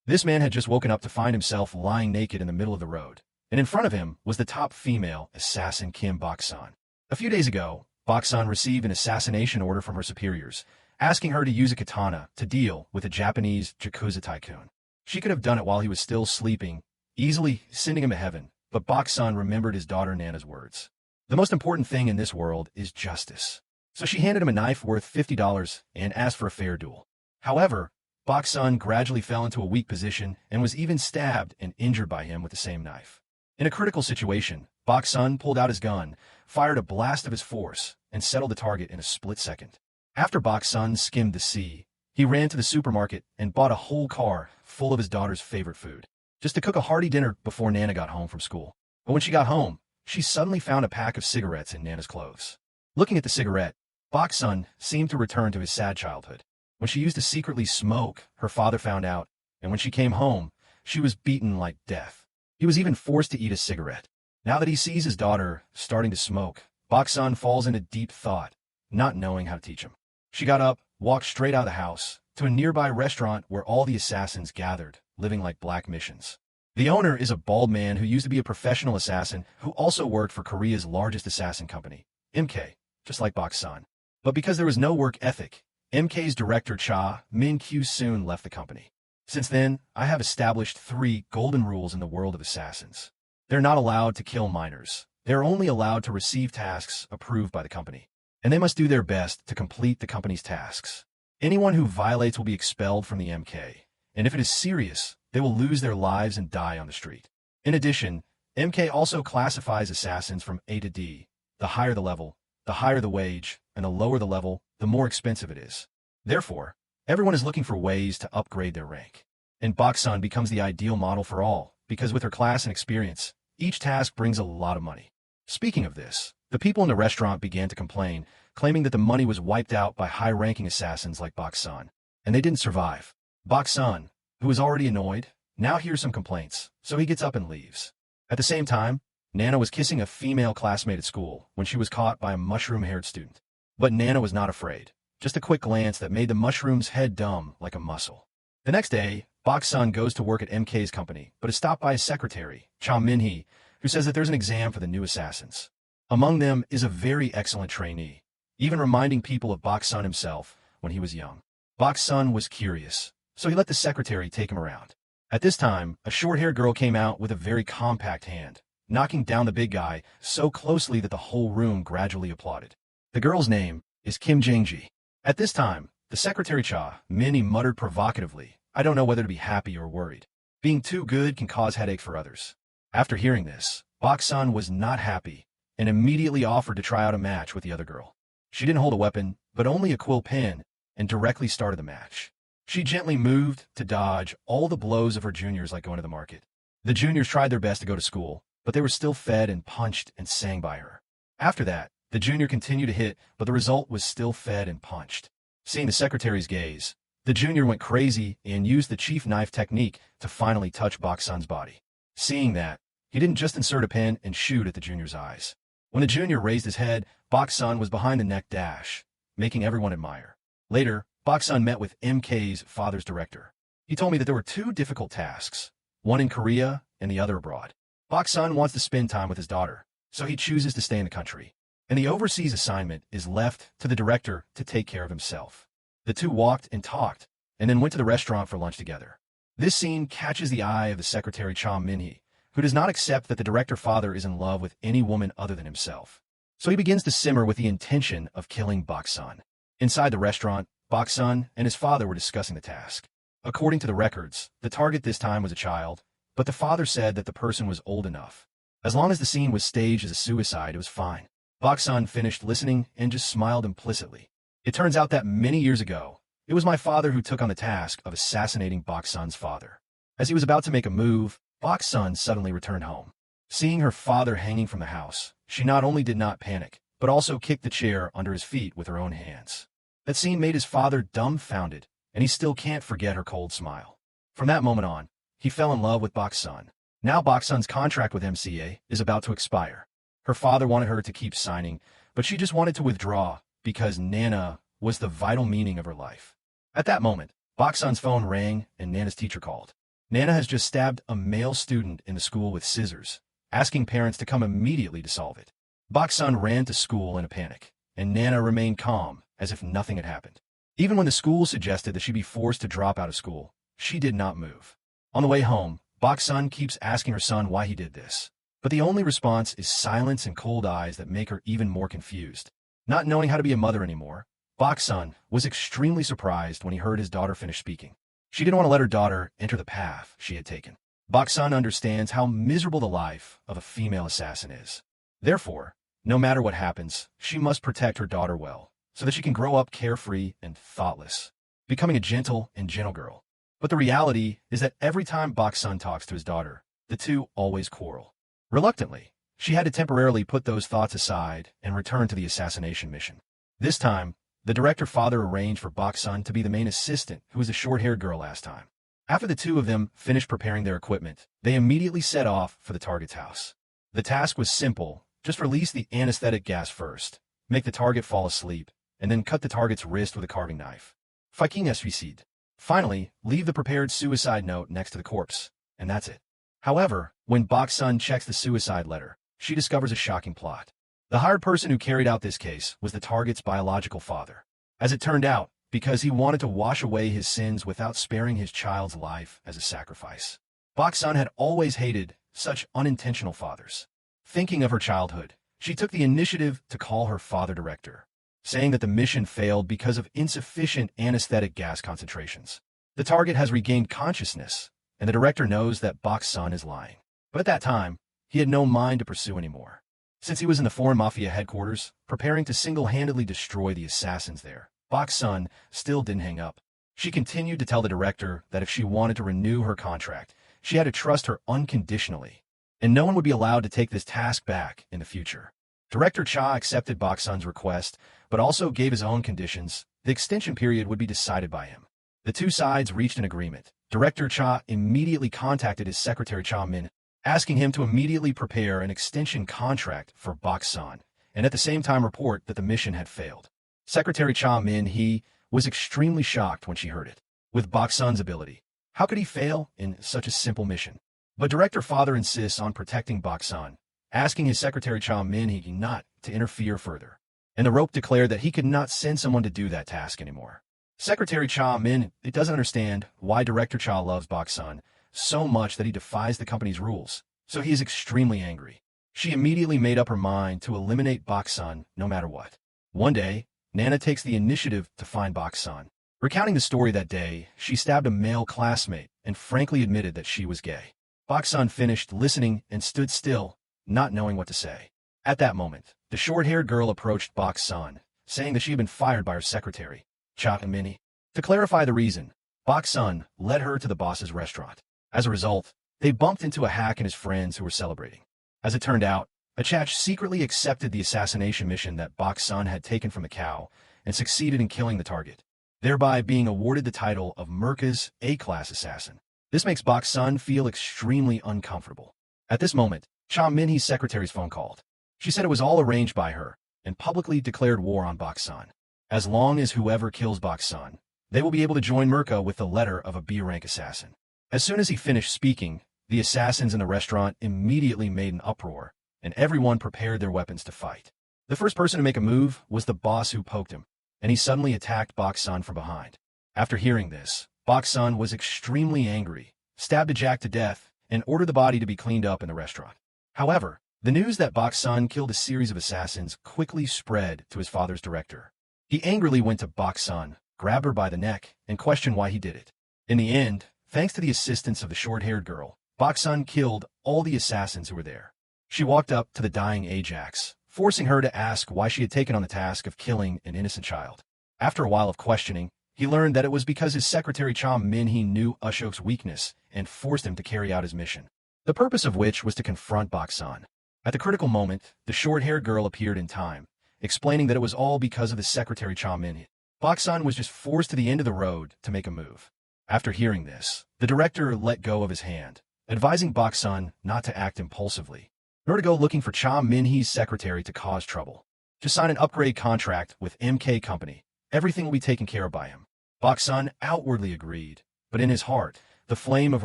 This man had just woken up to find himself lying naked in the middle of the road, and in front of him was the top female assassin Kim Boksoon. A few days ago, Boksoon received an assassination order from her superiors, asking her to use a katana to deal with a Japanese Yakuza tycoon. She could have done it while he was still sleeping, easily sending him to heaven, but Boksoon remembered his daughter Nana's words. The most important thing in this world is justice. So she handed him a knife worth $50 and asked for a fair duel. However, Boksoon gradually fell into a weak position and was even stabbed and injured by him with the same knife. In a critical situation, Boksoon pulled out his gun, fired a blast of his force, and settled the target in a split second. After Boksoon skimmed the sea, he ran to the supermarket and bought a whole car full of his daughter's favorite food, just to cook a hearty dinner before Nana got home from school. But when she got home, she suddenly found a pack of cigarettes in Nana's clothes. Looking at the cigarette, Boksoon seemed to return to his sad childhood. When she used to secretly smoke, her father found out, and when she came home, she was beaten like death. He was even forced to eat a cigarette. Now that he sees his daughter starting to smoke, Boksoon falls into deep thought, not knowing how to teach him. She got up, walked straight out of the house, to a nearby restaurant where all the assassins gathered, living like black missions. The owner is a bald man who used to be a professional assassin who also worked for Korea's largest assassin company, MK, just like Boksoon. But because there was no work ethic, MK's director Cha Min-kyu soon left the company. Since then, I have established 3 golden rules in the world of assassins. They're not allowed to kill minors. They're only allowed to receive tasks approved by the company. And they must do their best to complete the company's tasks. Anyone who violates will be expelled from the MK. And if it is serious, they will lose their lives and die on the street. In addition, MK also classifies assassins from A to D. The higher the level, the higher the wage, and the lower the level, the more expensive it is. Therefore, everyone is looking for ways to upgrade their rank. And Boksoon becomes the ideal model for all, because with her class and experience, each task brings a lot of money. Speaking of this, the people in the restaurant began to complain, claiming that the money was wiped out by high-ranking assassins like Boksoon, and they didn't survive. Boksoon, who was already annoyed, now hears some complaints, so he gets up and leaves. At the same time, Nana was kissing a female classmate at school when she was caught by a mushroom-haired student. But Nana was not afraid. Just a quick glance that made the mushroom's head dumb like a mussel. The next day, Boksoon goes to work at MK's company, but is stopped by his secretary, Cha Min-hee, who says that there's an exam for the new assassins. Among them is a very excellent trainee, even reminding people of Boksoon himself when he was young. Boksoon was curious, so he let the secretary take him around. At this time, a short-haired girl came out with a very compact hand, knocking down the big guy so closely that the whole room gradually applauded. The girl's name is Kim Jang-ji. At this time, the secretary Cha Min-hee muttered provocatively, "I don't know whether to be happy or worried. Being too good can cause headache for others." After hearing this, Boksoon was not happy and immediately offered to try out a match with the other girl. She didn't hold a weapon, but only a quill pen, and directly started the match. She gently moved to dodge all the blows of her juniors like going to the market. The juniors tried their best to go to school, but they were still fed and punched and sang by her. After that, the junior continued to hit, but the result was still fed and punched. Seeing the secretary's gaze, the junior went crazy and used the chief knife technique to finally touch Boksoon's body. Seeing that, he didn't just insert a pen and shoot at the junior's eyes. When the junior raised his head, Boksoon was behind the neck dash, making everyone admire. Later, Boksoon met with MK's father's director. He told me that there were 2 difficult tasks, one in Korea and the other abroad. Boksoon wants to spend time with his daughter, so he chooses to stay in the country. And the overseas assignment is left to the director to take care of himself. The 2 walked and talked, and then went to the restaurant for lunch together. This scene catches the eye of the secretary Cha Min-hee, who does not accept that the director father is in love with any woman other than himself. So he begins to simmer with the intention of killing Boksoon. Inside the restaurant, Boksoon and his father were discussing the task. According to the records, the target this time was a child, but the father said that the person was old enough. As long as the scene was staged as a suicide, it was fine. Boksoon finished listening and just smiled implicitly. It turns out that many years ago, it was my father who took on the task of assassinating Boksoon's father. As he was about to make a move, Boksoon suddenly returned home. Seeing her father hanging from the house, she not only did not panic, but also kicked the chair under his feet with her own hands. That scene made his father dumbfounded, and he still can't forget her cold smile. From that moment on, he fell in love with Boksoon. Now Boksoon's contract with MCA is about to expire. Her father wanted her to keep signing, but she just wanted to withdraw because Nana was the vital meaning of her life. At that moment, Boksoon's phone rang and Nana's teacher called. Nana has just stabbed a male student in the school with scissors, asking parents to come immediately to solve it. Boksoon ran to school in a panic, and Nana remained calm, as if nothing had happened. Even when the school suggested that she be forced to drop out of school, she did not move. On the way home, Boksoon keeps asking her son why he did this. But the only response is silence and cold eyes that make her even more confused. Not knowing how to be a mother anymore, Boksoon was extremely surprised when he heard his daughter finish speaking. She didn't want to let her daughter enter the path she had taken. Boksoon understands how miserable the life of a female assassin is. Therefore, no matter what happens, she must protect her daughter well, so that she can grow up carefree and thoughtless, becoming a gentle and gentle girl. But the reality is that every time Boksoon talks to his daughter, the two always quarrel. Reluctantly, she had to temporarily put those thoughts aside and return to the assassination mission. This time, the director father arranged for Boksoon to be the main assistant, who was the short-haired girl last time. After the two of them finished preparing their equipment, they immediately set off for the target's house. The task was simple: just release the anesthetic gas first, make the target fall asleep, and then cut the target's wrist with a carving knife. Fucking suicide. Finally, leave the prepared suicide note next to the corpse, and that's it. However, when Boksoon checks the suicide letter, she discovers a shocking plot. The hired person who carried out this case was the target's biological father. As it turned out, because he wanted to wash away his sins without sparing his child's life as a sacrifice. Boksoon had always hated such unintentional fathers. Thinking of her childhood, she took the initiative to call her father director, saying that the mission failed because of insufficient anesthetic gas concentrations. The target has regained consciousness, and the director knows that Boksoon is lying. But at that time, he had no mind to pursue anymore. Since he was in the foreign mafia headquarters, preparing to single-handedly destroy the assassins there, Boksoon still didn't hang up. She continued to tell the director that if she wanted to renew her contract, she had to trust her unconditionally, and no one would be allowed to take this task back in the future. Director Cha accepted Boksoon's request, but also gave his own conditions. The extension period would be decided by him. The two sides reached an agreement. Director Cha immediately contacted his secretary Cha Min, asking him to immediately prepare an extension contract for Boksoon, and at the same time report that the mission had failed. Secretary Cha Min was extremely shocked when she heard it. With Boksoon's ability, how could he fail in such a simple mission? But Director Father insists on protecting Boksoon, asking his secretary Cha Min not to interfere further. And the rope declared that he could not send someone to do that task anymore. Secretary Cha Min doesn't understand why Director Cha loves Boksoon so much that he defies the company's rules, so he is extremely angry. She immediately made up her mind to eliminate Boksoon no matter what. One day, Nana takes the initiative to find Boksoon. Recounting the story that day, she stabbed a male classmate and frankly admitted that she was gay. Boksoon finished listening and stood still, not knowing what to say. At that moment, the short-haired girl approached Boksoon, saying that she had been fired by her secretary, Cha Min. To clarify the reason, Boksoon led her to the boss's restaurant. As a result, they bumped into a hack and his friends who were celebrating. As it turned out, Achach secretly accepted the assassination mission that Boksoon had taken from the cow and succeeded in killing the target, thereby being awarded the title of Merca's A-class assassin. This makes Boksoon feel extremely uncomfortable. At this moment, Cha Min's secretary's phone called. She said it was all arranged by her and publicly declared war on Boksoon. As long as whoever kills Boksoon, they will be able to join Merca with the letter of a B-rank assassin. As soon as he finished speaking, the assassins in the restaurant immediately made an uproar, and everyone prepared their weapons to fight. The first person to make a move was the boss who poked him, and he suddenly attacked Boksoon from behind. After hearing this, Boksoon was extremely angry, stabbed Jack to death, and ordered the body to be cleaned up in the restaurant. However, the news that Boksoon killed a series of assassins quickly spread to his father's director. He angrily went to Boksoon, grabbed her by the neck, and questioned why he did it. In the end, thanks to the assistance of the short-haired girl, Boksoon killed all the assassins who were there. She walked up to the dying Ajax, forcing her to ask why she had taken on the task of killing an innocent child. After a while of questioning, he learned that it was because his secretary Cha Min knew Ashok's weakness and forced him to carry out his mission, the purpose of which was to confront Boksoon. At the critical moment, the short-haired girl appeared in time, explaining that it was all because of the secretary Cha Min. Boksoon was just forced to the end of the road to make a move. After hearing this, the director let go of his hand, advising Boksoon not to act impulsively, nor to go looking for Cha Min's secretary to cause trouble. Just sign an upgrade contract with MK Company. Everything will be taken care of by him. Boksoon outwardly agreed, but in his heart, the flame of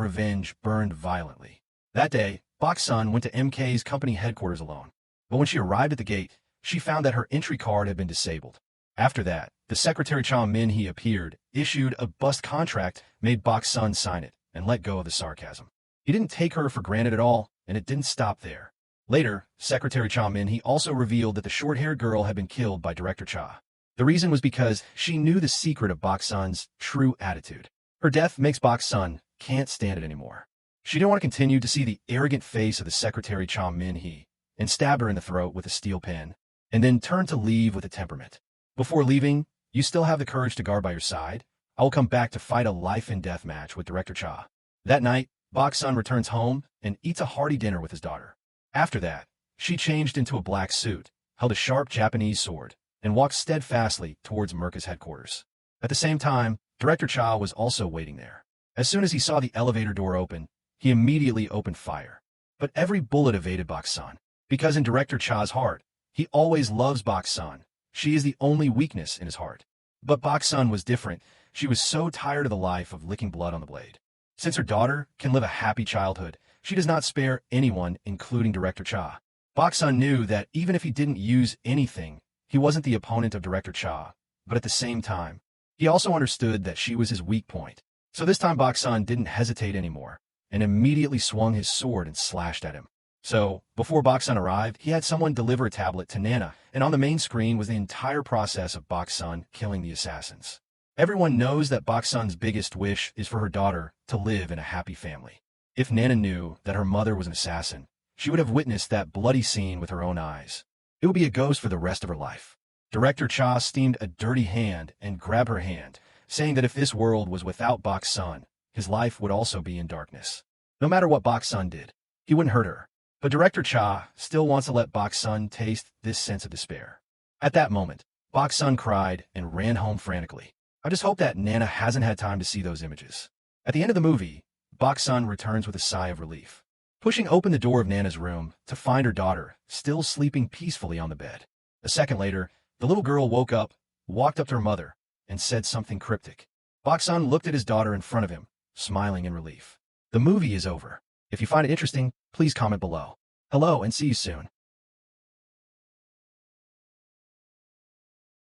revenge burned violently. That day, Boksoon went to MK's company headquarters alone. But when she arrived at the gate, she found that her entry card had been disabled. After that, the secretary Cha Min-hee appeared, issued a bust contract, made Boksoon sign it, and let go of the sarcasm. He didn't take her for granted at all, and it didn't stop there. Later, Secretary Cha Min-hee also revealed that the short-haired girl had been killed by Director Cha. The reason was because she knew the secret of Boksoon's true attitude. Her death makes Boksoon can't stand it anymore. She didn't want to continue to see the arrogant face of the Secretary Cha Min-hee, and stabbed her in the throat with a steel pen, and then turned to leave with a temperament. Before leaving, you still have the courage to guard by your side? I will come back to fight a life-and-death match with Director Cha. That night, Boksoon returns home and eats a hearty dinner with his daughter. After that, she changed into a black suit, held a sharp Japanese sword, and walked steadfastly towards Merca's headquarters. At the same time, Director Cha was also waiting there. As soon as he saw the elevator door open, he immediately opened fire. But every bullet evaded Boksoon, because in Director Cha's heart, he always loves Boksoon. She is the only weakness in his heart. But Boksoon was different. She was so tired of the life of licking blood on the blade. Since her daughter can live a happy childhood, she does not spare anyone, including Director Cha. Boksoon knew that even if he didn't use anything, he wasn't the opponent of Director Cha, but at the same time, he also understood that she was his weak point. So this time Boksoon didn't hesitate anymore, and immediately swung his sword and slashed at him. So, before Boksoon arrived, he had someone deliver a tablet to Nana, and on the main screen was the entire process of Boksoon killing the assassins. Everyone knows that Boksoon's biggest wish is for her daughter to live in a happy family. If Nana knew that her mother was an assassin, she would have witnessed that bloody scene with her own eyes. It would be a ghost for the rest of her life. Director Cha steamed a dirty hand and grabbed her hand, saying that if this world was without Boksoon, his life would also be in darkness. No matter what Boksoon did, he wouldn't hurt her. But Director Cha still wants to let Boksoon taste this sense of despair. At that moment, Boksoon cried and ran home frantically. I just hope that Nana hasn't had time to see those images. At the end of the movie, Boksoon returns with a sigh of relief, pushing open the door of Nana's room to find her daughter still sleeping peacefully on the bed. A second later, the little girl woke up, walked up to her mother, and said something cryptic. Boksoon looked at his daughter in front of him, smiling in relief. The movie is over. If you find it interesting, please comment below. Hello and see you soon.